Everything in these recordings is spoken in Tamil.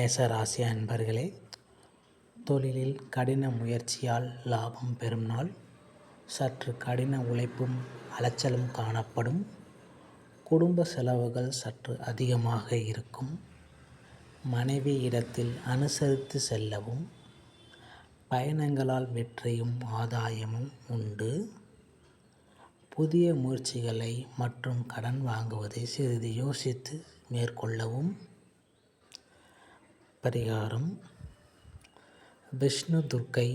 மேசராசி அன்பர்களே, தொழிலில் கடின முயற்சியால் லாபம் பெறும் நாள். சற்று கடின உழைப்பும் அலைச்சலும் காணப்படும். குடும்ப செலவுகள் சற்று அதிகமாக இருக்கும். மனைவி இடத்தில் அனுசரித்து செல்லவும். பயணங்களால் வெற்றியும் ஆதாயமும் உண்டு. புதிய முயற்சிகளை மற்றும் கடன் வாங்குவதை சிறிது யோசித்து மேற்கொள்ளவும். பரிகாரம்: விஷ்ணு, துர்க்கை,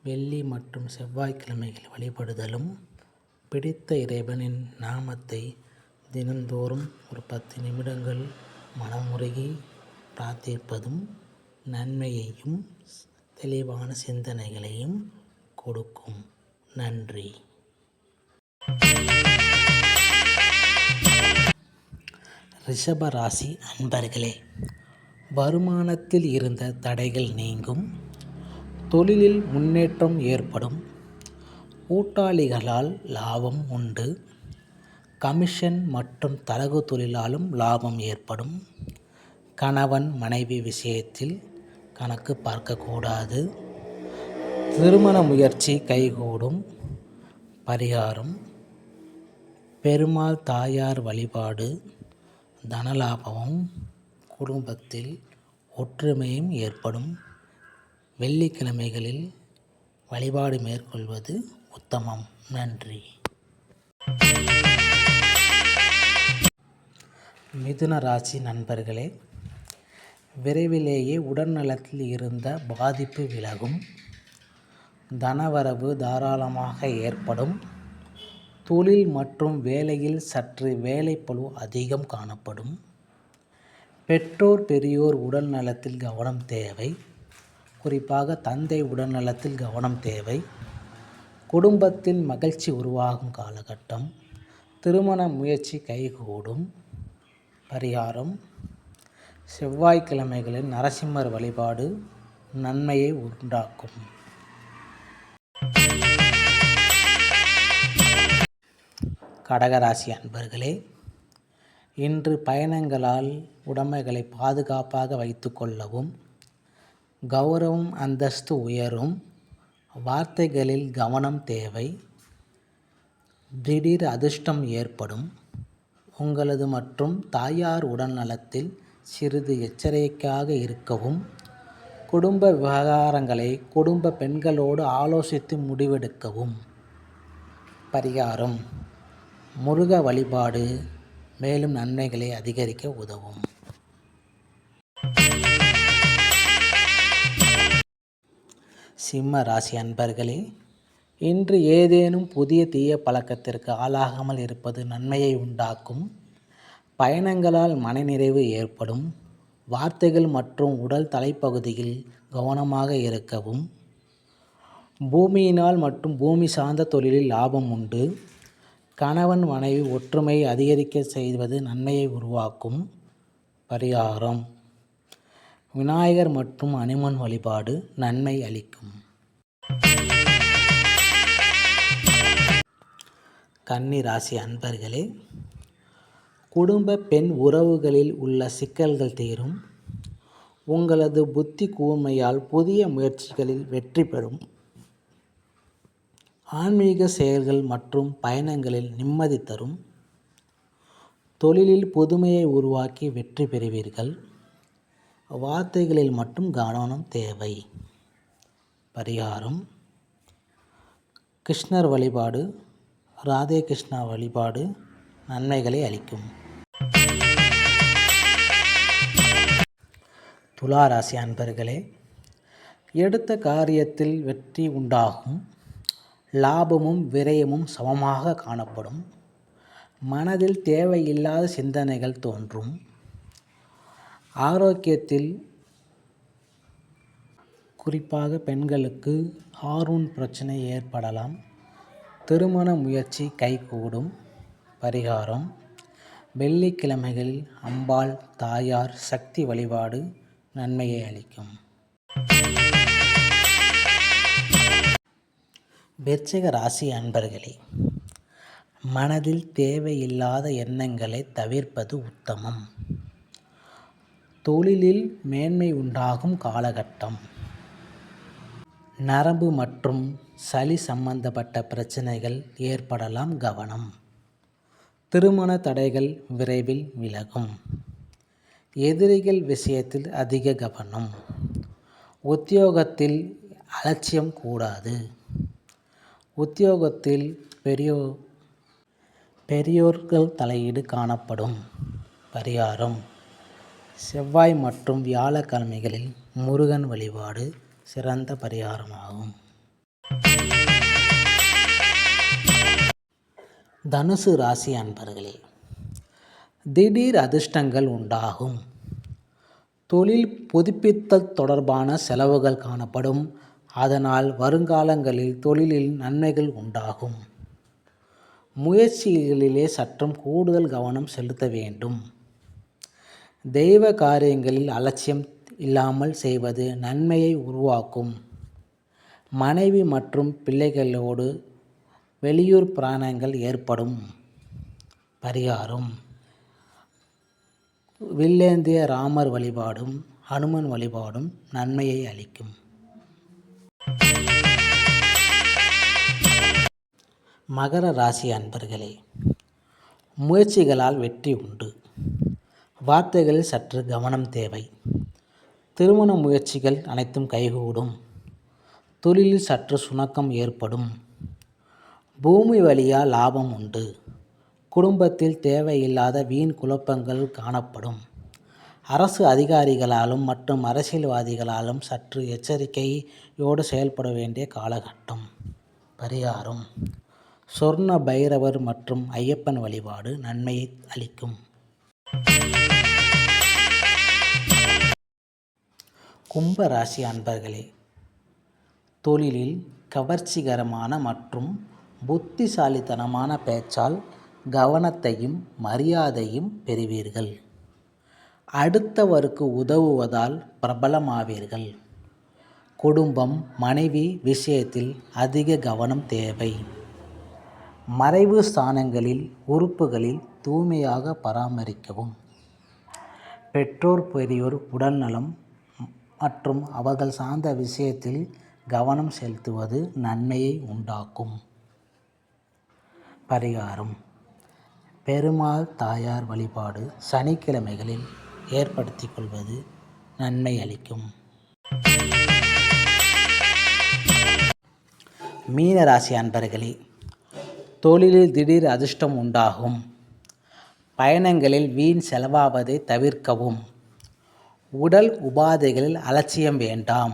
வெள்ளி மற்றும் செவ்வாய்க்கிழமைகள் வழிபடுதலும், பிடித்த இறைவனின் நாமத்தை தினந்தோறும் ஒரு 10 நிமிடங்கள் மனமுருகி பிரார்த்திப்பதும் நன்மையையும் தெளிவான சிந்தனைகளையும் கொடுக்கும். நன்றி. ரிஷப ராசி அன்பர்களே, வருமானத்தில் இருந்த தடைகள் நீங்கும். தொழிலில் முன்னேற்றம் ஏற்படும். கூட்டாளிகளால் லாபம் உண்டு. கமிஷன் மற்றும் தரகு தொழிலாலும் லாபம் ஏற்படும். கணவன் மனைவி விஷயத்தில் கணக்கு பார்க்கக்கூடாது. திருமண முயற்சி கைகூடும். பரிகாரம்: பெருமாள் தாயார் வழிபாடு தனலாபமும் குடும்பத்தில் ஒற்றுமையும் ஏற்படும். வெள்ளிக்கிழமைகளில் வழிபாடு மேற்கொள்வது உத்தமம். நன்றி. மிதுன ராசி நண்பர்களே, விரைவிலேயே உடல்நலத்தில் இருந்த பாதிப்பு விலகும். தனவரவு தாராளமாக ஏற்படும். தொழில் மற்றும் வேலையில் சற்று வேலைப்பளு அதிகம் காணப்படும். பெற்றோர் பெரியோர் உடல் நலத்தில் கவனம் தேவை. குறிப்பாக தந்தை உடல்நலத்தில் கவனம் தேவை. குடும்பத்தில் மகிழ்ச்சி உருவாகும் காலகட்டம். திருமண முயற்சி கைகூடும். பரிகாரம்: செவ்வாய்க்கிழமைகளில் நரசிம்மர் வழிபாடு நன்மையை உண்டாக்கும். கடகராசி அன்பர்களே, இன்று பயணங்களால் உடைமைகளை பாதுகாப்பாக வைத்து கொள்ளவும். கௌரவம் அந்தஸ்து உயரும். வார்த்தைகளில் கவனம் தேவை. திடீர் அதிர்ஷ்டம் ஏற்படும். உங்களது மற்றும் தாயார் உடல் நலத்தில் சிறிது எச்சரிக்கையாக இருக்கவும். குடும்ப விவகாரங்களை குடும்ப பெண்களோடு ஆலோசித்து முடிவெடுக்கவும். பரிகாரம்: முருக வழிபாடு மேலும் நன்மைகளை அதிகரிக்க உதவும். சிம்ம ராசி அன்பர்களே, இன்று ஏதேனும் புதிய தீய பழக்கத்திற்கு ஆளாகாமல் இருப்பது நன்மையை உண்டாக்கும். பயணங்களால் மனநிறைவு ஏற்படும். வார்த்தைகள் மற்றும் உடல் தலைப்பகுதியில் கவனமாக இருக்கவும். பூமியினால் மற்றும் பூமி சார்ந்த தொழிலில் லாபம் உண்டு. கணவன் மனைவி ஒற்றுமையை அதிகரிக்க செய்வது நன்மையை உருவாக்கும். பரிகாரம்: விநாயகர் மற்றும் அனுமன் வழிபாடு நன்மை அளிக்கும். கன்னி ராசி அன்பர்களே, குடும்ப பெண் உறவுகளில் உள்ள சிக்கல்கள் தீரும். உங்களது புத்தி கூர்மையால் புதிய முயற்சிகளில் வெற்றி பெறும். ஆன்மீக செயல்கள் மற்றும் பயணங்களில் நிம்மதி தரும். தொழிலில் புதுமையை உருவாக்கி வெற்றி பெறுவீர்கள். வார்த்தைகளில் மட்டும் கவனம் தேவை. பரிகாரம்: கிருஷ்ணர் வழிபாடு ராதே கிருஷ்ணா வழிபாடு நன்மைகளை அளிக்கும். துலா ராசி அன்பர்களே, எடுத்த காரியத்தில் வெற்றி உண்டாகும். லாபமும் விரயமும் சமமாக காணப்படும். மனதில் தேவையில்லாத சிந்தனைகள் தோன்றும். ஆரோக்கியத்தில் குறிப்பாக பெண்களுக்கு ஹார்மோன் பிரச்சனை ஏற்படலாம். திருமண முயற்சி கைகூடும். பரிகாரம்: வெள்ளிக்கிழமைகளில் அம்பாள் தாயார் சக்தி வழிபாடு நன்மையை அளிக்கும். விருச்சிக ராசி அன்பர்களே, மனதில் தேவையில்லாத எண்ணங்களை தவிர்ப்பது உத்தமம். தொழிலில் மேன்மை உண்டாகும் காலகட்டம். நரம்பு மற்றும் சளி சம்பந்தப்பட்ட பிரச்சனைகள் ஏற்படலாம், கவனம். திருமண தடைகள் விரைவில் விலகும். எதிரிகள் விஷயத்தில் அதிக கவனம். உத்தியோகத்தில் அலட்சியம் கூடாது. உத்தியோகத்தில் பெரியோர்கள் தலையீடு காணப்படும். பரிகாரம்: செவ்வாய் மற்றும் வியாழக்கிழமைகளில் முருகன் வழிபாடு சிறந்த பரிகாரமாகும். தனுசு ராசி அன்பர்களே, திடீர் அதிர்ஷ்டங்கள் உண்டாகும். தொழில் புதுப்பித்தல் தொடர்பான செலவுகள் காணப்படும். அதனால் வருங்காலங்களில் தொழிலில் நன்மைகள் உண்டாகும். முயற்சிகளிலே சற்றும் கூடுதல் கவனம் செலுத்த வேண்டும். தெய்வ காரியங்களில் அலட்சியம் இல்லாமல் செய்வது நன்மையை உருவாக்கும். மனைவி மற்றும் பிள்ளைகளோடு வெளியூர் பிரயாணங்கள் ஏற்படும். பரிகாரம்: வில்லேந்திய ராமர் வழிபாடும் ஹனுமன் வழிபாடும் நன்மையை அளிக்கும். மகர ராசி அன்பர்களே, முயற்சிகளால் வெற்றி உண்டு. வார்த்தைகளில் சற்று கவனம் தேவை. திருமண முயற்சிகள் அனைத்தும் கைகூடும். தொழிலில் சற்று சுணக்கம் ஏற்படும். பூமி வழியால் லாபம் உண்டு. குடும்பத்தில் தேவையில்லாத வீண் குழப்பங்கள் காணப்படும். அரசு அதிகாரிகளாலும் மற்றும் அரசியல்வாதிகளாலும் சற்று எச்சரிக்கையோடு செயல்பட வேண்டிய காலகட்டம். பரிகாரம்: சொர்ண பைரவர் மற்றும் ஐயப்பன் வழிபாடு நன்மையை அளிக்கும். கும்ப ராசி அன்பர்களே, தொழிலில் கவர்ச்சிகரமான மற்றும் புத்திசாலித்தனமான பேச்சால் கவனத்தையும் மரியாதையும் பெறுவீர்கள். அடுத்தவருக்கு உதவுவதால் பிரபலமாவீர்கள். குடும்பம், மனைவி விஷயத்தில் அதிக கவனம் தேவை. மறைவு ஸ்தானங்களில் உறுப்புகளில் தூய்மையாக பராமரிக்கவும். பெற்றோர் பெரியோர் உடல்நலம் மற்றும் அவர்கள் சார்ந்த விஷயத்தில் கவனம் செலுத்துவது நன்மையை உண்டாக்கும். பரிகாரம்: பெருமாள் தாயார் வழிபாடு சனிக்கிழமைகளில் ஏற்படுத்திக் கொள்வது நன்மை அளிக்கும். மீனராசி அன்பர்களே, தொழிலில் திடீர் அதிர்ஷ்டம் உண்டாகும். பயணங்களில் வீண் செலவாவதை தவிர்க்கவும். உடல் உபாதைகளில் அலட்சியம் வேண்டாம்.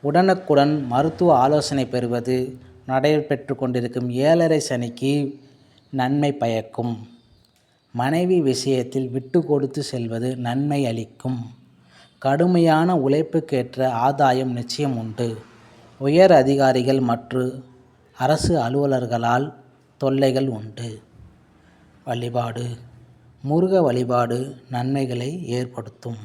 உடனுக்குடன் மருத்துவ ஆலோசனை பெறுவது நடைபெற்று கொண்டிருக்கும் 7.5 சனிக்கு நன்மை பயக்கும். மனைவி விஷயத்தில் விட்டு கொடுத்து செல்வது நன்மை அளிக்கும். கடுமையான உழைப்புக்கேற்ற ஆதாயம் நிச்சயம் உண்டு. உயர் அதிகாரிகள் மற்றும் அரசு அலுவலர்களால் தொல்லைகள் உண்டு. வழிபாடு: முருக வழிபாடு நன்மைகளை ஏற்படுத்தும்.